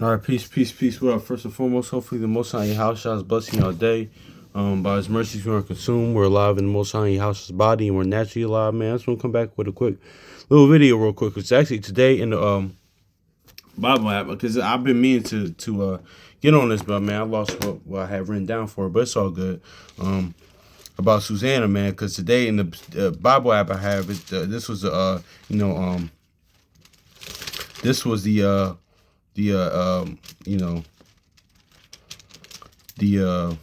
All right, peace, peace, peace. What up? First and foremost, hopefully the Most High Yahusha is blessing our day. By His mercies, we are consumed. We're alive in the Most High Yahusha's body, and we're naturally alive, man. I just want to come back with a quick little video, real quick. It's actually today in the Bible app because I've been meaning to get on this, but man, I lost what I had written down for it, but it's all good. About Susanna, man, because today in the Bible app I have it. This was this was you know the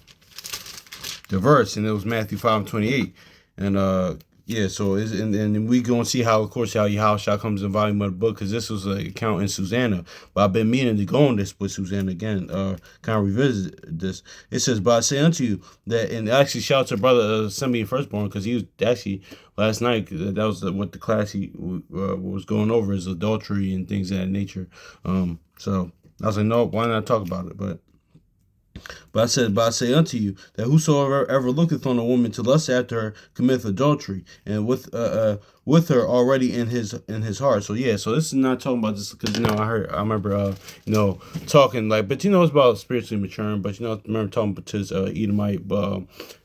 verse, and it was Matthew 5:28, and yeah, so it's, and we gonna see how, of course, how Yahushua comes in volume of the book, because this was an account in Susanna, but I've been meaning to go on this with Susanna again, kind of revisit this. It says, "But I say unto you that," and actually shout out to brother Simeon Firstborn, because he was actually last night. That was what the class he was going over, is adultery and things of that nature. So I was like, no, why not talk about it? But I say unto you that whosoever ever looketh on a woman to lust after her committeth adultery, and with her already in his heart. So yeah, so this is not talking about this, because I remember talking, like, but it's about spiritually maturing. But I remember talking to this Edomite,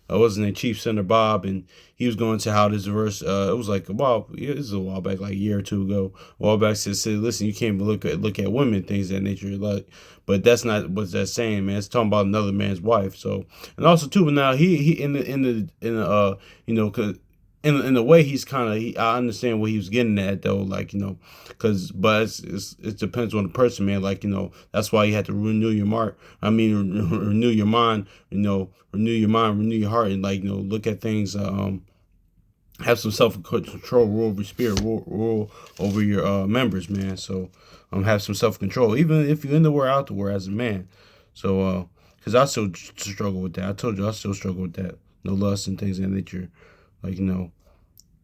wasn't it Chief Senator Bob, and he was going to how this verse, it was like this is a while back, like a year or two ago, a while back, said, listen, you can't look at women, things of that nature, like, but that's not what that's saying, man. It's talking about another man's wife. So, and also too, but now he in the cause in the way he's kind of, I understand what he was getting at, though, like, because, but it depends on the person, man. Like, that's why you have to renew your renew your mind, renew your mind, renew your heart, and, like, look at things, have some self-control, rule over your spirit, rule over your members, man. So, have some self-control, even if you're in the war, out the war as a man. So, because I still struggle with that. I told you I still struggle with that. No lust and things of that nature. Like, or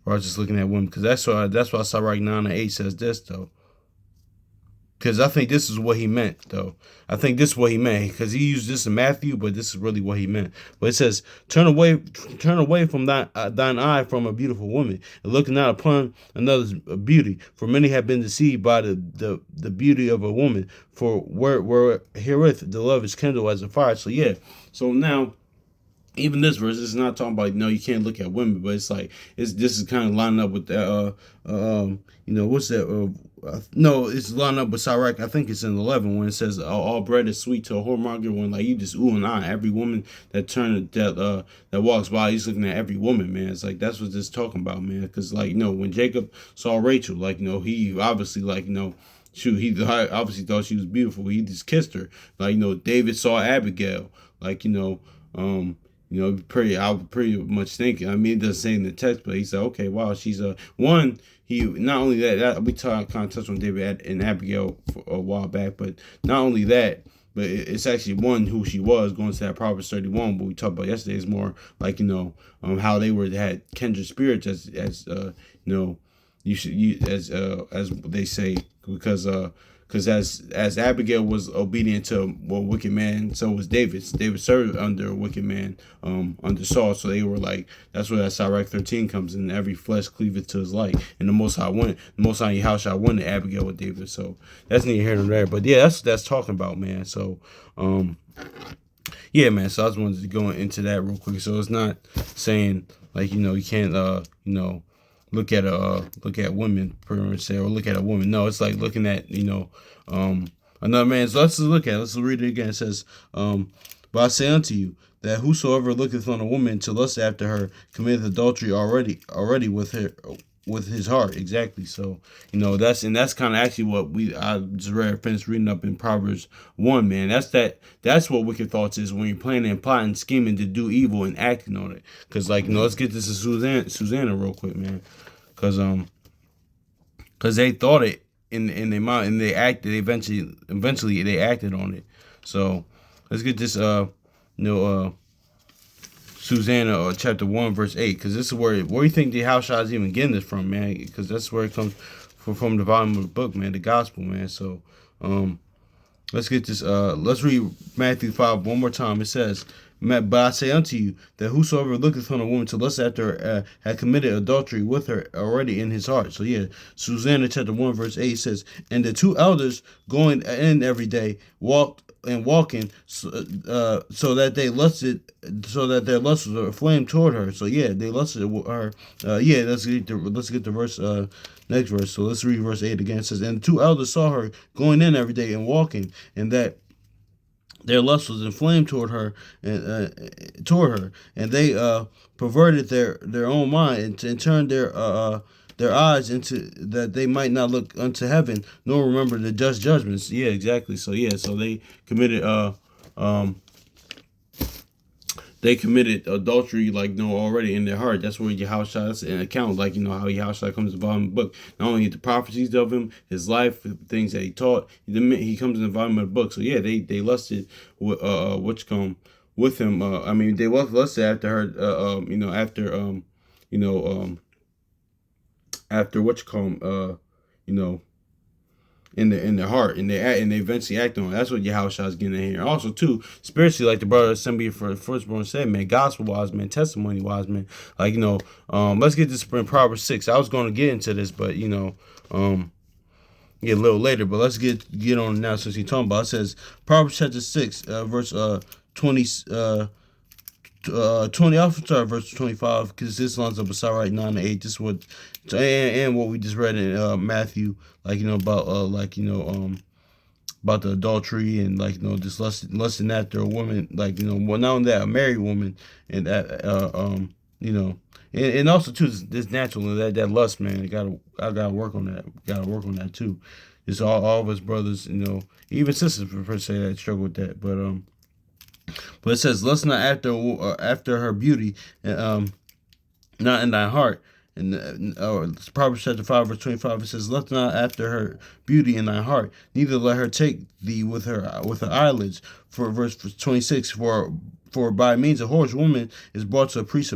I was just looking at women, because that's why I saw right 9 and 8 says this, though. Because I think this is what he meant, though. I think this is what he meant, because he used this in Matthew, but this is really what he meant. But it says, turn away from thine eye from a beautiful woman, and look not upon another's beauty. For many have been deceived by the beauty of a woman. For where herewith the love is kindled as a fire. So yeah. So now, even this verse is not talking about, no, you can't look at women, but it's like, this is kind of lining up with that, what's that? No, it's lining up with Sirach. I think it's in 11 when it says, all bread is sweet to a whoremonger, when, like, you just ooh and ah, every woman that walks by, he's looking at every woman, man. It's like, that's what this is talking about, man. Because, like, when Jacob saw Rachel, like, he obviously, like, he obviously thought she was beautiful. He just kissed her. Like, David saw Abigail, like, I would pretty much think. I mean, it doesn't say in the text, but he said, okay, wow, she's one. He not only that we kind of touched on David and Abigail for a while back, but not only that, but it's actually one who she was, going to that Proverbs 31. But we talked about yesterday is more like how they had kindred spirits, as as they say, because as Abigail was obedient to a wicked man, so was David. David served under a wicked man, under Saul. So they were like, that's where that Sirach 13 comes in. Every flesh cleaveth to his like. And the Most High Yahushua went to Abigail with David. So that's neither here nor there. But yeah, that's talking about, man. So yeah, man. So I just wanted to go into that real quick. So it's not saying, like, you can't look at women, pretty much say, or look at a woman. No, it's like looking at another man. So let's read it again. It says, but I say unto you that whosoever looketh on a woman to lust after her committeth adultery already with his heart. Exactly. So that's kind of actually what I just finished reading up in Proverbs 1, man. That's what wicked thoughts is, when you're planning and plotting, scheming to do evil and acting on it. Because, like, let's get this to Susanna real quick, man. Because they thought it in their mind, and they acted. Eventually they acted on it. So let's get this Susanna, chapter 1, verse 8, because this is where you think the house is even getting this from, man, because that's where it comes from the volume of the book, man, the gospel, man. So let's get this, let's read Matthew 5 one more time. It says, But I say unto you that whosoever looketh on a woman to lust after her had committed adultery with her already in his heart. So yeah, Susanna chapter 1 verse 8 says, and the two elders going in every day walked and walking, so that they lusted, so that their lust was aflame toward her. So yeah, they lusted her. Yeah, let's get the verse. Next verse. So let's read verse 8 again. It says, and the two elders saw her going in every day and walking, and that their lust was inflamed toward her, and they perverted their own mind, and turned their eyes into that they might not look unto heaven nor remember the just judgments. Yeah, exactly. So yeah, so um they committed adultery, like, already in their heart. That's where Yahushua's an account, like, how Yahushua comes involved in the book. Not only the prophecies of him, his life, things that he taught, he comes involved in the book. So yeah, they lusted with with him. I mean, they lusted after her. After you know, in their heart, and they eventually act on it. That's what Yahushua is getting in here. Also, too, spiritually, like the brother Assembly for Firstborn said, man, gospel wise, man, testimony wise, man. Like, let's get this in Proverbs 6. I was going to get into this, but get a little later. But let's get on it now since he's talking about. It says Proverbs chapter 6, verse 20. 20. I'll start verse 25 because this lines up with Sirach 9 to 8. This is what and what we just read in Matthew, like, about about the adultery, and, like, just lusting after a woman, like, well, not only that, a married woman, and that and also too, this natural, that lust, man. I gotta work on that. Gotta work on that too. It's all of us brothers, even sisters per se, that struggle with that, but it says, lust not after her beauty, not in thy heart. And Proverbs chapter 5 verse 25, it says, lust not after her beauty in thy heart, neither let her take thee with her eyelids. For verse 26, for by means of whorish woman is brought to a piece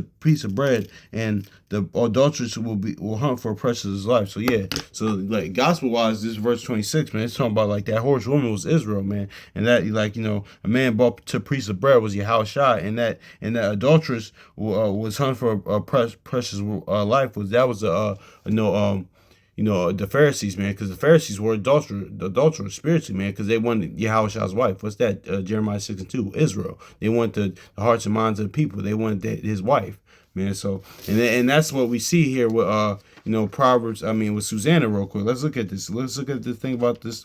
of bread, and the adulteress will hunt for a precious life. So yeah, so like gospel wise, this verse 26, man, it's talking about like that whorish woman was Israel, man, and that, like, a man brought to a piece of bread was Yahushua, and that adulteress was hunt for a precious life. The Pharisees, man, because the Pharisees were adulterers spiritually, man, because they wanted Yahushua's wife. What's that? Jeremiah 6:2, Israel. They want the hearts and minds of the people. They wanted his wife, man. So, and that's what we see here with Proverbs. I mean, with Susanna, real quick. Let's look at this. Let's look at this thing about this.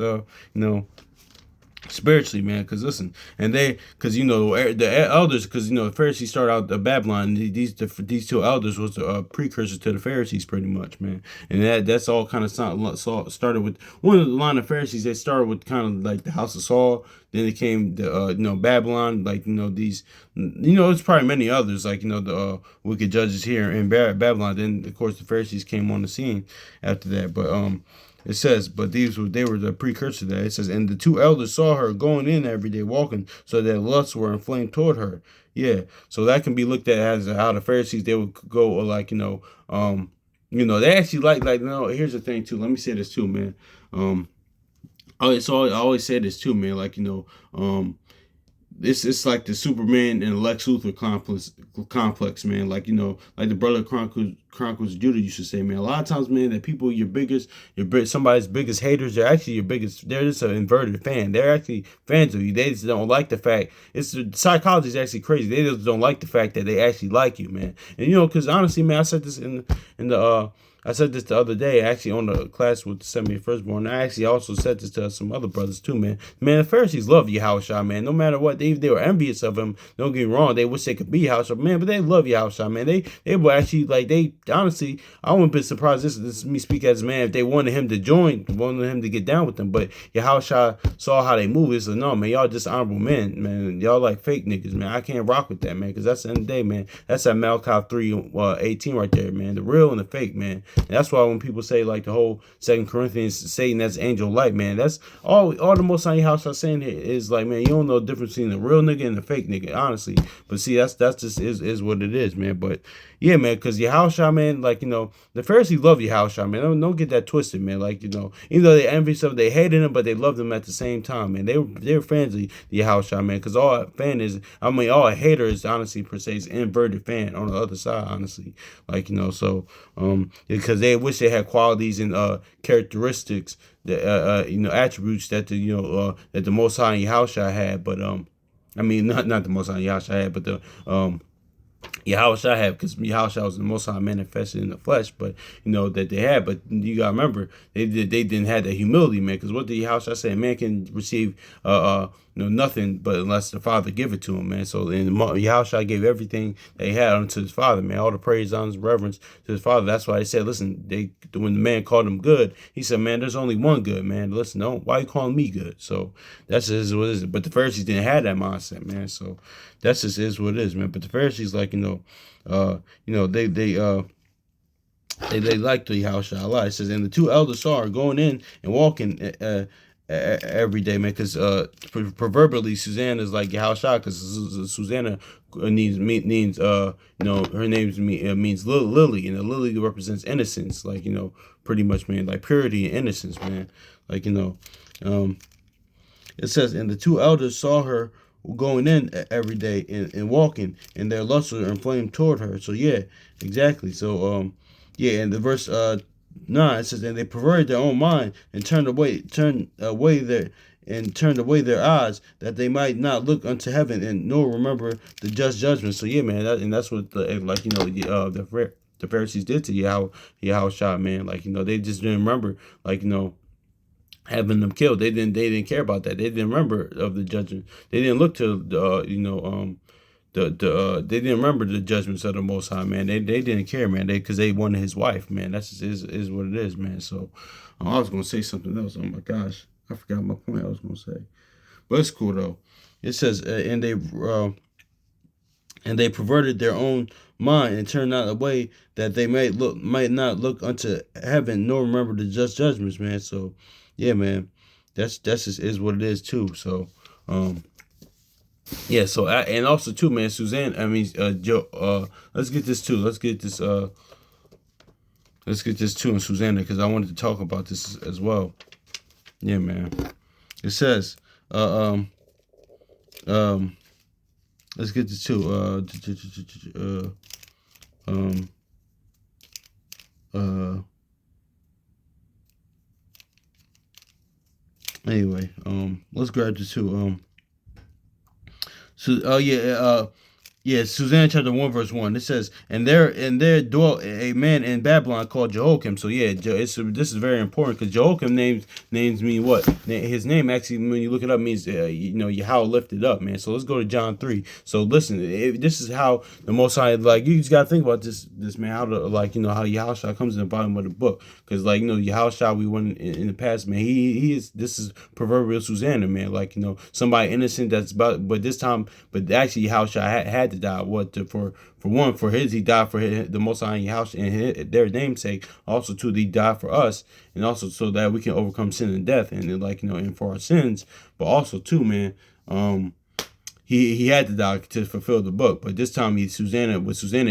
Spiritually, man, because listen, and because the elders, because the Pharisees started out the Babylon. These two elders was the precursors to the Pharisees, pretty much, man. And that's all kind of started with one of the line of Pharisees. They started with kind of like the house of Saul. Then it came the Babylon, like these, it's probably many others, like the wicked judges here in Babylon. Then of course the Pharisees came on the scene after that, but it says, but they were the precursor to that. It says, and the two elders saw her going in every day walking, so that lusts were inflamed toward her. Yeah, so that can be looked at as how the Pharisees, they would go, like, they actually like no. Here's the thing too. Let me say this too, man. I always say this too, man. Like, it's like the Superman and Lex Luthor complex, man. Like, like the brother Chronicles of Judah used to say, man. A lot of times, man, that people somebody's biggest haters, they're actually your biggest. They're just an inverted fan. They're actually fans of you. They just don't like the fact. Psychology is actually crazy. They just don't like the fact that they actually like you, man. And because honestly, man, I said this I said this the other day, actually, on the class with the 70th Firstborn. I actually also said this to some other brothers too, man. Man, the Pharisees love Yahushua, man. No matter what, they were envious of him. Don't get me wrong. They wish they could be Yahushua, man, but they love Yahushua, man. They were actually, like, honestly, I wouldn't be surprised, this is me speak as a man, if they wanted him to join, wanted him to get down with them. But Yahushua saw how they move. He said, no, man, y'all dishonorable men, man. Y'all like fake niggas, man. I can't rock with that, man, because that's the end of the day, man. That's that Malachi 3:18 right there, man. The real and the fake, man. And that's why when people say like the whole Second Corinthians, Satan that's angel light, man, that's all the Most High House are saying here is like, man, you don't know the difference between the real nigga and the fake nigga, honestly. But see, that's just is what it is, man. But yeah, man, because Yahushua, man, like, the Pharisees love Yahushua, man. Don't get that twisted, man. Like, even though they envy stuff, they hated him, but they loved him at the same time, man. They were fans of Yahushua, man, because all a hater is honestly per se is inverted fan on the other side, honestly. Like, so because they wish they had qualities and characteristics that attributes that that the Most High Yahushua had, but I mean not the Most High Yahushua had, but the Yahushua had, because Yahushua was the Most High manifested in the flesh, but that they had. But you gotta remember, they didn't have that humility, man. Because what did Yahushua say? Man can receive nothing but unless the Father give it to him, man. So Yahushua gave everything they had unto his Father, man. All the praise, honor, reverence to his Father. That's why they said, listen, when the man called him good, he said, man, there's only one good, man. Listen, why you calling me good? So that's just what it is. But the Pharisees didn't have that mindset, man. So that's just is what it is, man. But the Pharisees, like, they like the Yahushua a lot. It says, and the two elders saw her going in and walking every day, man. Because proverbially, Susanna is like Yahushua, because Susanna means her name means lily, and the lily represents innocence, like, pretty much, man, like purity and innocence, man. Like, it says, and the two elders saw her going in every day and walking, and their lusts were inflamed toward her. So yeah, exactly. So and the verse 9, it says, and they perverted their own mind and turned away their eyes, that they might not look unto heaven and nor remember the just judgment. So yeah, man, that's what the Pharisees did to Yahushua, man. Like, they just didn't remember, like, having them killed. They didn't care about that. They didn't remember of the judgment. They didn't look to they didn't remember the judgments of the Most High, man. They didn't care, man. Because they wanted his wife, man. That's just is what it is, man. So I was gonna say something else. Oh my gosh, I forgot my point. I was gonna say, but it's cool though. It says, and they perverted their own mind and turned not away, that they might not look unto heaven nor remember the just judgments, man. So yeah, man, that's just is what it is too. So yeah. So and also too, man, Suzanne. I mean, Joe. Let's get this too. Let's get this too in Susanna, because I wanted to talk about this as well. Yeah, man. It says let's get this too. Anyway, let's grab this too. Susanna chapter 1 verse 1. It says, and there dwelt a man in Babylon called Jehoiakim. So yeah, this is very important, because Jehoiakim names mean what? His name actually, when you look it up, means Yahweh lifted up, man. So let's go to John 3. So listen, this is how the Most High, like, you just gotta think about this man, how to, like, how Yahushua comes in the bottom of the book, because, like, Yahushua, we went in the past, man. This is proverbial Susanna, man. Like, somebody innocent that's about, but actually Yahushua had to die. He died for the Most High house and their namesake. Also, too, he died for us, and also so that we can overcome sin and death, and and for our sins. But also, too, man, he had to die to fulfill the book. But this time, Susanna,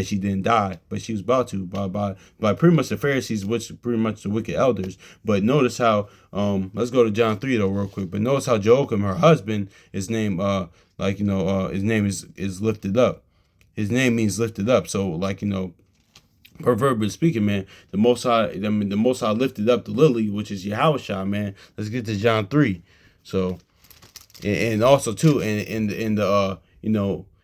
she didn't die, but she was about to by pretty much the Pharisees, which pretty much the wicked elders. But notice how let's go to John 3 though real quick. But notice how Joachim, her husband, his name his name is lifted up. His name means lifted up. So, proverbially speaking, man, the Most High lifted up the lily, which is Yahushua, man. Let's get to John 3. So, and also too, in the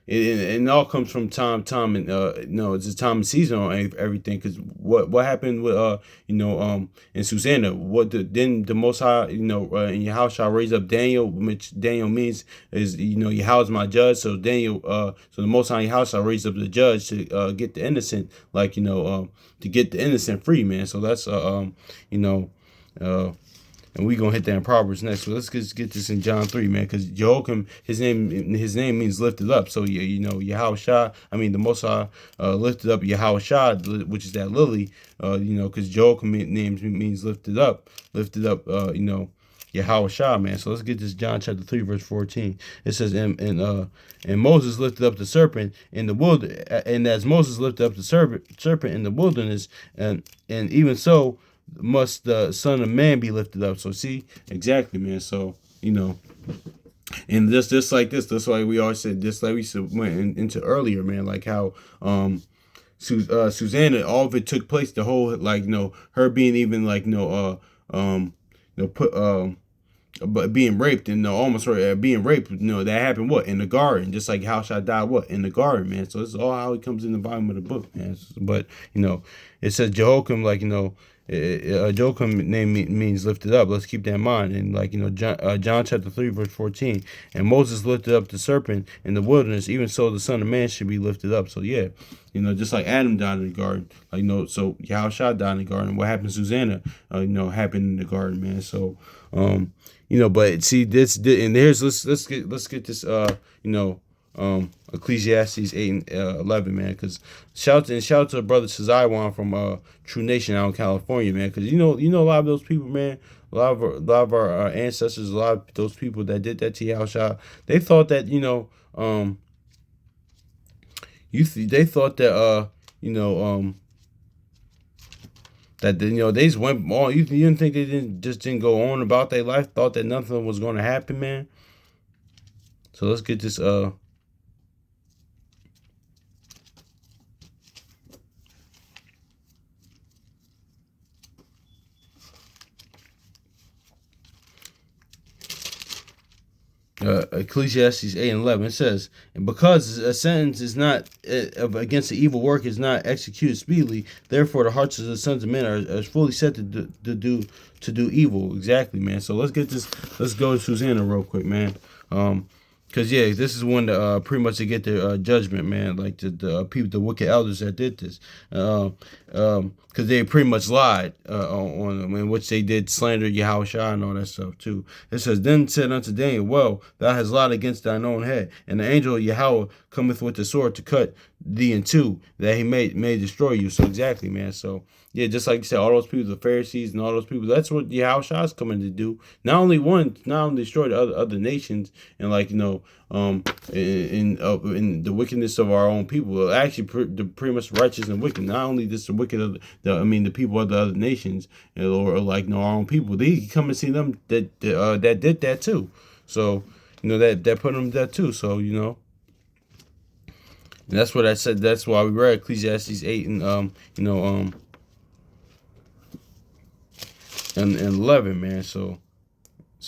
it all comes from time and it's a time and season on everything. Because what happened with in Susanna, then the Most High in Yahushua raised up Daniel, which Daniel means is Yahweh is my judge. So Daniel so the Most High Yahushua raised up the judge to get the innocent, to get the innocent free, man. So that's And we gonna hit that in Proverbs next. So let's get this in John 3, man, because Jehoiakim, his name means lifted up. So yeah, Yahushua, I mean the Most High lifted up Yahushua, which is that lily, because Jehoiakim name means lifted up, Yahushua, man. So let's get this John chapter 3, verse 14. It says, and Moses lifted up the serpent in the wilderness, and as Moses lifted up the serpent in the wilderness, and even so must the Son of Man be lifted up. So see, exactly, man. So and just like this, that's why we always said, just like we went into earlier, man, like how Susanna, all of it took place, the whole her being even put but being raped and almost being raped, that happened in the garden, just like how shall die in the garden, man. So this is all how it comes in the volume of the book, man. But it says Jehoiakim, Jehoiakim name means lifted up. Let's keep that in mind. And John chapter 3 verse 14. And Moses lifted up the serpent in the wilderness, even so the Son of Man should be lifted up. So yeah, just like Adam died in the garden, so Yahushua died in the garden. What happened to Susanna, happened in the garden, man. So but see this, and here's let's get this Ecclesiastes 8 and 11, man, because shout to brother Cezaiwan from True Nation out in California, man, because a lot of those people, man, a lot of our ancestors, a lot of those people that did that to Yahushua, they thought that they thought that that they just went on. You didn't think they didn't go on about their life, thought that nothing was going to happen, man. So let's get this Ecclesiastes 8 and 11. It says, and because a sentence is not against the evil work is not executed speedily, therefore the hearts of the sons of men are fully set to do evil. Exactly, man. So let's get this. Let's go to Susanna real quick, man. Because this is one that pretty much to get their judgment, man. Like the people, the wicked elders that did this, because they pretty much lied on them, in which they did slander Yahushua and all that stuff too. It says, then said unto Daniel, well, thou hast lied against thine own head, and the angel of Yahweh cometh with the sword to cut thee in two, that he may destroy you. So exactly, man. So yeah, just like you said, all those people, the Pharisees and all those people, that's what Yahushua is coming to do. Not only destroy the other nations and in the wickedness of our own people, actually pretty much righteous and wicked. Not only just the wicked of the people of the other nations, or our own people. They come and see them that did that too. So that put them to death too. So and that's what I said. That's why we read Ecclesiastes 8 and 11, man. So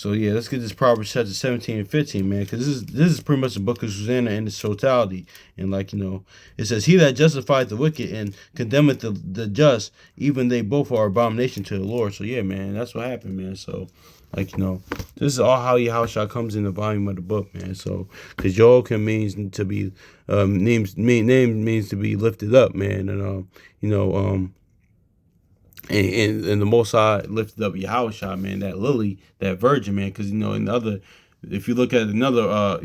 yeah, let's get this Proverbs chapter 17 and 15, man, because this is pretty much the book of Susanna in its totality. And it says, he that justifieth the wicked and condemneth the just, even they both are abomination to the Lord. So yeah, man, that's what happened, man. So this is all how Yahushua comes in the volume of the book, man. So because Joachim means to be means to be lifted up, man, and and the Most High lifted up Yahushua, man, that lily, that virgin, man, because if you look at another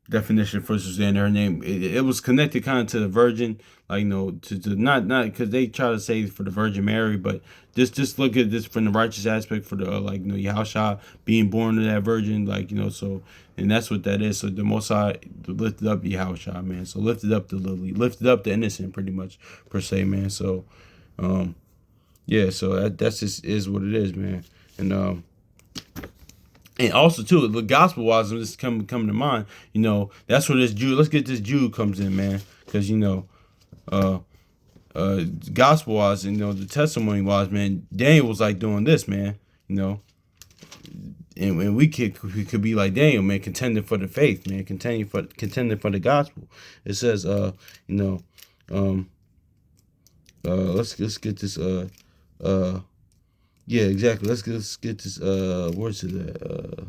definition for Susanna, her name, it was connected kind of to the virgin, to not because they try to say for the Virgin Mary, but just look at this from the righteous aspect for the Yahushua being born to that virgin, so, and that's what that is. So the Most High lifted up Yahushua, man. So lifted up the lily, lifted up the innocent, pretty much per se, man. So, yeah. So that's just is what it is, man. And also too, the gospel wise, this coming to mind, that's where this Jude. Let's get this Jude comes in, man, because gospel wise, the testimony wise, man, Daniel was doing this, man, and we could be like Daniel, man, contending for the faith, man, contending for the gospel. It says, let's get this, yeah, exactly. Let's get this. Where's it at?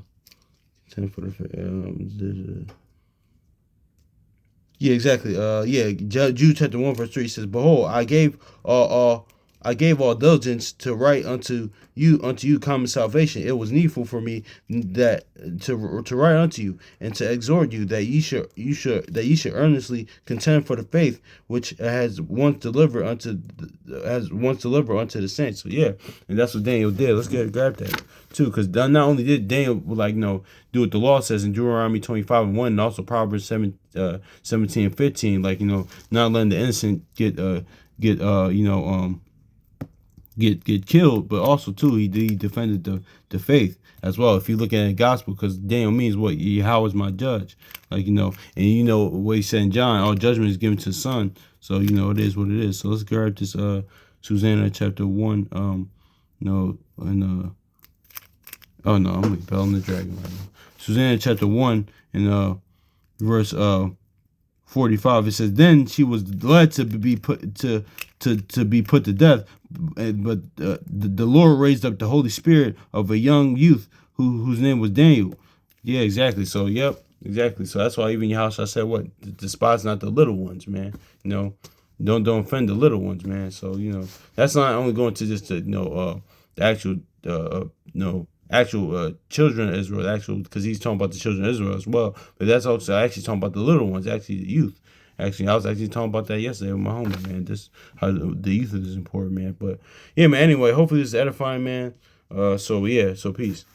Yeah, exactly. Yeah, Jude chapter 1 verse 3 says, "Behold, I gave all I gave all diligence to write unto you common salvation. It was needful for me that to write unto you and to exhort you that ye should earnestly contend for the faith which has once delivered unto the saints. So yeah, and that's what Daniel did. Let's grab that too, because not only did Daniel do what the law says in Deuteronomy 25:1, and also Proverbs 17 and 15, not letting the innocent get get killed, but also too he defended the faith as well. If you look at the gospel, because Daniel means what? Yahweh is my judge, and what he said in John, all judgment is given to the Son. So it is what it is. So let's grab this Susanna chapter 1, and oh no, I'm like Bell and the Dragon right now. Susanna chapter 1 and verse 45. It says, then she was led to be put to death, but the Lord raised up the Holy Spirit of a young youth whose name was Daniel. Yeah, exactly. So yep, exactly. So that's why even your house I said what? Despise not the little ones, man. Don't offend the little ones, man. So that's not only going to just the actual actual children of Israel, actual, because he's talking about the children of Israel as well. But that's also actually talking about the little ones, actually the youth. Actually, I was actually talking about that yesterday with my homie, man. This how the youth is important, man. But yeah, man. Anyway, hopefully this is edifying, man. So yeah, so peace.